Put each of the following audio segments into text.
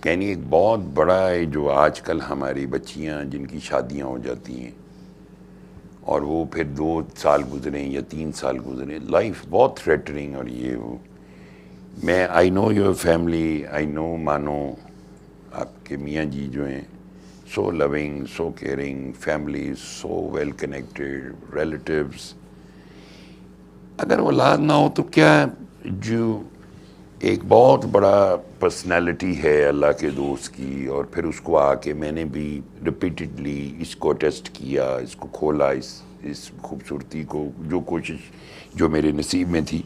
یعنی ایک بہت بڑا ہے جو آج کل ہماری بچیاں جن کی شادیاں ہو جاتی ہیں اور وہ پھر 2 سال گزریں یا 3 سال گزریں، لائف بہت تھریٹننگ. اور یہ وہ میں آئی نو یور فیملی، آئی نو مانو آپ کے میاں جی جو ہیں so loving, so caring, family so well connected, relatives. اگر اولاد نہ ہو تو کیا جو ایک بہت بڑا پرسنالٹی ہے اللہ کے دوست کی، اور پھر اس کو آ کے میں نے بھی ریپیٹڈلی اس کو ٹیسٹ کیا، اس کو کھولا، اس خوبصورتی کو، جو کوشش جو میرے نصیب میں تھی.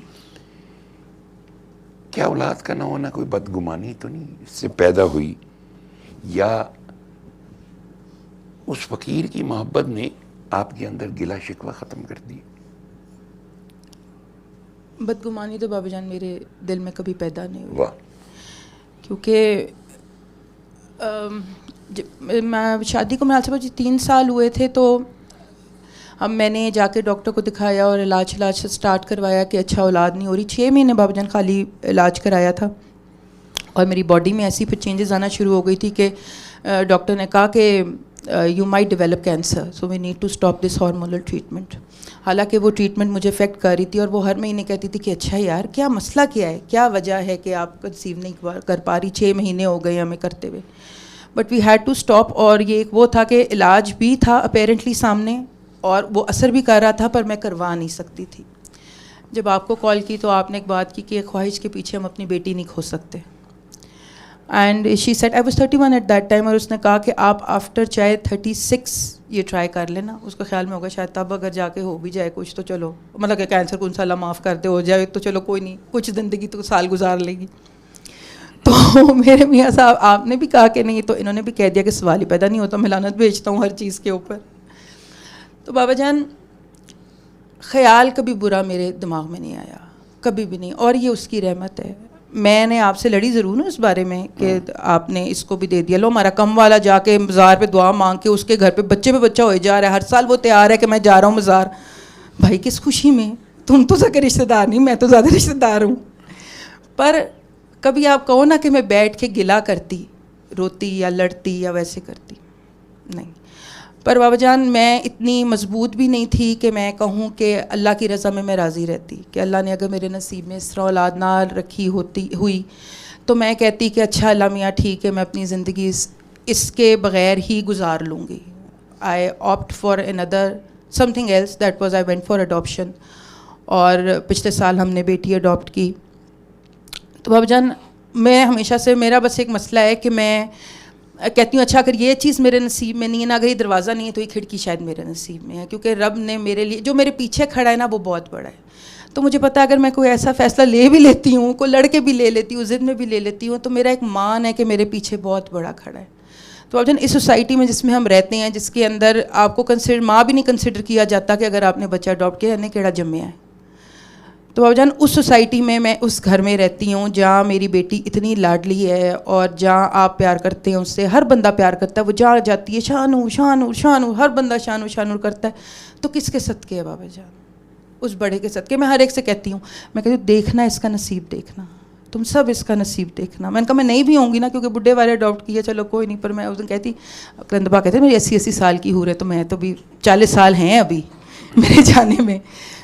کیا اولاد کا نہ ہونا کوئی بدگمانی تو نہیں اس سے پیدا ہوئی، یا اس فقیر کی محبت نے آپ کے اندر گلا شکوہ ختم کر دی؟ بدگمانی تو بابا جان میرے دل میں کبھی پیدا نہیں ہوئی. واہ. کیونکہ میں شادی کو میرے سے 3 سال ہوئے تھے تو میں نے جا کے ڈاکٹر کو دکھایا اور علاج سٹارٹ کروایا کہ اچھا اولاد نہیں ہو رہی. 6 مہینے بابا جان خالی علاج کرایا تھا اور میری باڈی میں ایسی پھر چینجز آنا شروع ہو گئی تھی کہ ڈاکٹر نے کہا کہ you might develop cancer, so we need to stop this hormonal treatment. حالانکہ وہ ٹریٹمنٹ مجھے افیکٹ کر رہی تھی اور وہ ہر مہینے کہتی تھی کہ اچھا یار کیا مسئلہ کیا ہے، کیا وجہ ہے کہ آپ کنسیو نہیں کر پا رہی، 6 مہینے ہو گئے ہمیں کرتے ہوئے. But we had to stop. اور یہ ایک وہ تھا کہ علاج بھی تھا اپیرنٹلی سامنے اور وہ اثر بھی کر رہا تھا، پر میں کروا نہیں سکتی تھی. جب آپ کو کال کی تو آپ نے ایک بات کی کہ خواہش کے پیچھے ہم اپنی بیٹی نہیں کھو سکتے. And she said I was 31 at that time. اور اس نے کہا کہ آپ آفٹر چاہے 36 یہ ٹرائی کر لینا. اس کا خیال میں ہوگا شاید تب اگر جا کے ہو بھی جائے کچھ تو چلو، مطلب کہ کینسر کو انشاء اللہ معاف کرتے ہو جائے تو چلو کوئی نہیں، کچھ زندگی تو سال گزار لے گی. تو میرے میاں صاحب آپ نے بھی کہا کہ نہیں، تو انہوں نے بھی کہہ دیا کہ سوال ہی پیدا نہیں ہوتا، میں لعنت بھیجتا ہوں ہر چیز کے اوپر. تو بابا جان خیال کبھی برا میرے دماغ میں نہیں آیا، کبھی بھی نہیں. اور یہ اس کی رحمت ہے. میں نے آپ سے لڑی ضرور ہوں اس بارے میں کہ آپ نے اس کو بھی دے دیا. لو ہمارا کم والا جا کے مزار پہ دعا مانگ کے اس کے گھر پہ بچہ ہوئے جا رہا ہے، ہر سال وہ تیار ہے کہ میں جا رہا ہوں مزار. بھائی کس خوشی میں، تم تو سکے رشتہ دار نہیں، میں تو زیادہ رشتہ دار ہوں. پر کبھی آپ کہو نا کہ میں بیٹھ کے گلا کرتی، روتی یا لڑتی یا ویسے کرتی، نہیں. پر بابا جان میں اتنی مضبوط بھی نہیں تھی کہ میں کہوں کہ اللہ کی رضا میں راضی رہتی، کہ اللہ نے اگر میرے نصیب میں اس طرح اولاد نہ رکھی ہوئی تو میں کہتی کہ اچھا اللہ میاں ٹھیک ہے، میں اپنی زندگی اس کے بغیر ہی گزار لوں گی. I opt for another something else, that was I went for adoption. اور پچھلے سال ہم نے بیٹی اڈاپٹ کی. تو بابا جان میں ہمیشہ سے میرا بس ایک مسئلہ ہے کہ میں کہتی ہوں اچھا اگر یہ چیز میرے نصیب میں نہیں ہے نا، اگر یہ دروازہ نہیں ہے تو یہ کھڑکی شاید میرے نصیب میں ہے، کیونکہ رب نے میرے لیے جو میرے پیچھے کھڑا ہے نا وہ بہت بڑا ہے. تو مجھے پتا اگر میں کوئی ایسا فیصلہ لے بھی لیتی ہوں، کوئی لڑ کے بھی لے لیتی ہوں، ضد میں بھی لے لیتی ہوں، تو میرا ایک مان ہے کہ میرے پیچھے بہت بڑا کھڑا ہے. تو اب جن اس سوسائٹی میں جس میں ہم رہتے ہیں، جس کے اندر آپ کو ماں بھی نہیں کنسیڈر کیا جاتا کہ اگر آپ نے بچہ اڈاپٹ کیا، نے کیڑا جمیا ہے. تو بابا جان اس سوسائٹی میں اس گھر میں رہتی ہوں جہاں میری بیٹی اتنی لاڈلی ہے اور جہاں آپ پیار کرتے ہیں اس سے، ہر بندہ پیار کرتا ہے. وہ جہاں جاتی ہے شانو شانو شانو، ہر بندہ شانو شانو کرتا ہے. تو کس کے صدقے ہے بابا جان؟ اس بڑے کے صدقے. میں ہر ایک سے کہتی ہوں، میں کہتی ہوں دیکھنا اس کا نصیب، دیکھنا تم سب اس کا نصیب دیکھنا. میں نے کہا میں نہیں بھی ہوں گی نا، کیونکہ بڈھے والے اڈاپٹ کیا، چلو کوئی نہیں. پر میں اس دن کہتی کرندبا کہتے ہیں میری 80 سال کی ہو رہے، تو میں تو بھی 40 سال ہیں ابھی میرے جانے میں.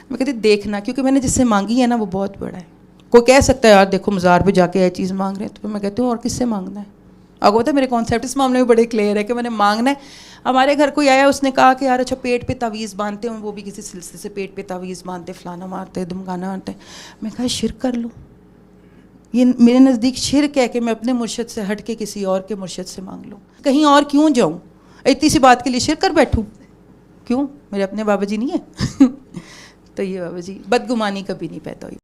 میں کہتی دیکھنا، کیونکہ میں نے جس سے مانگی ہے نا وہ بہت بڑا ہے. کوئی کہہ سکتا ہے یار دیکھو مزار پہ جا کے یہ چیز مانگ رہے ہیں، تو میں کہتی ہوں اور کس سے مانگنا ہے. آپ کو پتا ہے میرے کانسیپٹ اس معاملے میں بڑے کلیئر ہے کہ میں نے مانگنا ہے. ہمارے گھر کوئی آیا، اس نے کہا کہ یار اچھا پیٹ پہ تعویذ باندھتے ہیں، وہ بھی کسی سلسلے سے پیٹ پہ تعویذ باندھتے، فلانا مارتے، دمکانا مارتے. میں کہا شرک کر لوں، یہ میرے نزدیک شرک ہے کہ میں اپنے مرشد سے ہٹ کے کسی اور کے مرشد سے مانگ لوں. کہیں اور کیوں جاؤں، اتنی سی بات کے لیے شرک کر بیٹھوں؟ کیوں؟ میرے اپنے بابا جی نہیں ہیں. تو یہ بابا جی بدگمانی کبھی نہیں پیدا ہوئی.